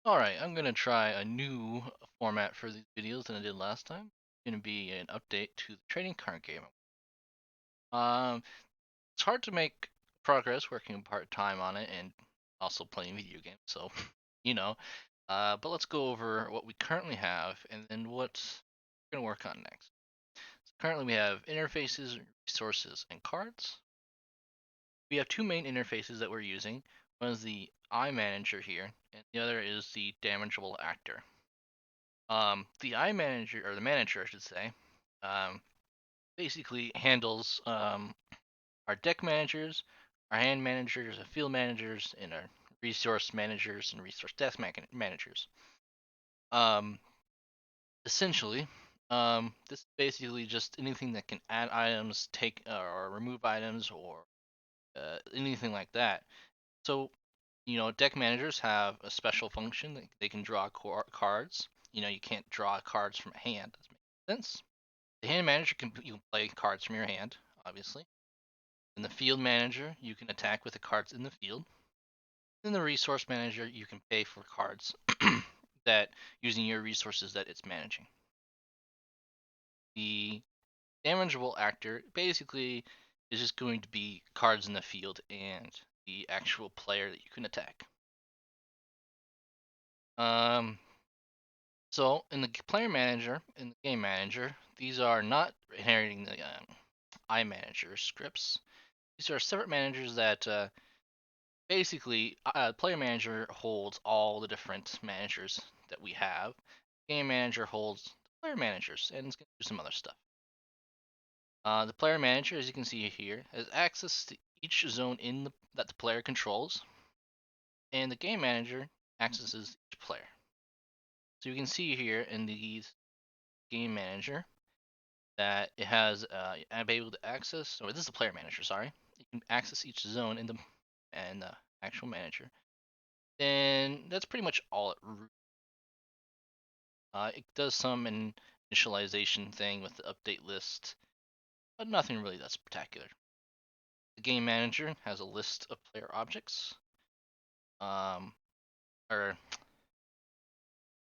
Alright, I'm gonna try a new format for these videos than I did last time. It's gonna be an update to the trading card game. Um, it's hard to make progress working part-time on it and also playing video games, so, you know. But let's go over what we currently have and then what we're gonna work on next. So currently we have interfaces, resources, and cards. We have two main interfaces that we're using. One is the eye manager here, and the other is the damageable actor. The eye manager, or the manager, I should say, um, basically handles our deck managers, our hand managers, our field managers, and our resource managers and resource desk managers. Um, Essentially, this is basically just anything that can add items, take or remove items, or anything like that. So, deck managers have a special function that they can draw cards. You can't draw cards from a hand. Does that make sense? The hand manager you can play cards from your hand, obviously. In the field manager, you can attack with the cards in the field. In the resource manager, you can pay for cards that using your resources that it's managing. The damageable actor basically is just going to be cards in the field and the actual player that you can attack. Um, so in the player manager, in the game manager, these are not inheriting the iManager scripts. These are separate managers that basically player manager holds all the different managers that we have. Game manager holds the player managers and it's going to do some other stuff. The player manager, as you can see here, has access to each zone that the player controls, and the game manager accesses each player. So you can see here in the game manager that it has I'm able to access. Or this is the player manager. Sorry, you can access each zone in the actual manager. And that's pretty much all it. It does some initialization thing with the update list, but nothing really that's spectacular. The game manager has a list of player objects. Um, or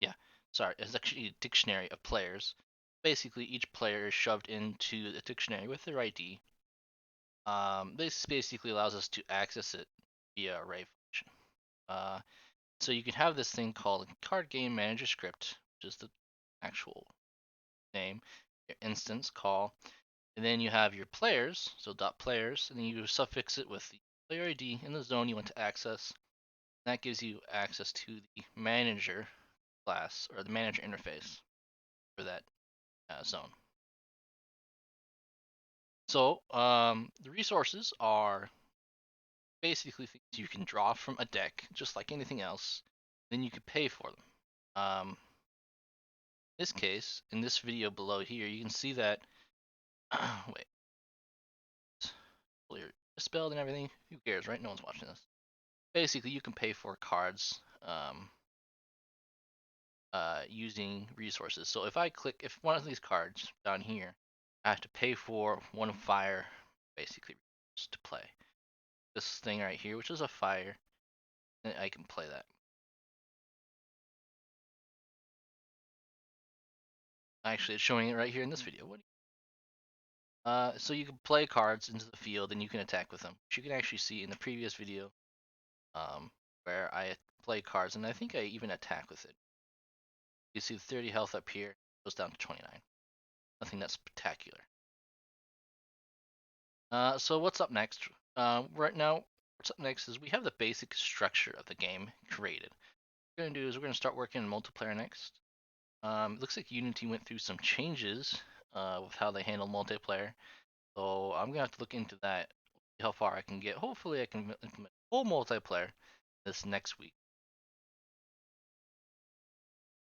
yeah, sorry, it's actually a dictionary of players. Basically, each player is shoved into the dictionary with their ID. This basically allows us to access it via array function. Uh, so you can have this thing called card game manager script, which is the actual name, your instance call, and then you have your players, so dot players, and then you suffix it with the player ID in the zone you want to access. That gives you access to the manager class or the manager interface for that zone. So the resources are basically things you can draw from a deck, just like anything else. Then you can pay for them. In this case, in this video below here, you can see that. Wait, clear spelled and everything. Who cares, right? No one's watching this. Basically, you can pay for cards using resources. So if one of these cards down here, I have to pay for one fire, basically, to play. This thing right here, which is a fire, and I can play that. Actually, it's showing it right here in this video. So you can play cards into the field and you can attack with them, which you can actually see in the previous video, um, where I play cards and I think I even attack with it. You see 30 health up here, goes down to 29. Nothing that spectacular. So what's up next? Right now, what's up next is we have the basic structure of the game created. What we're gonna do is we're gonna start working on multiplayer next. It looks like Unity went through some changes with how they handle multiplayer, so I'm gonna have to look into that, see how far I can get. Hopefully, I can implement full multiplayer this next week.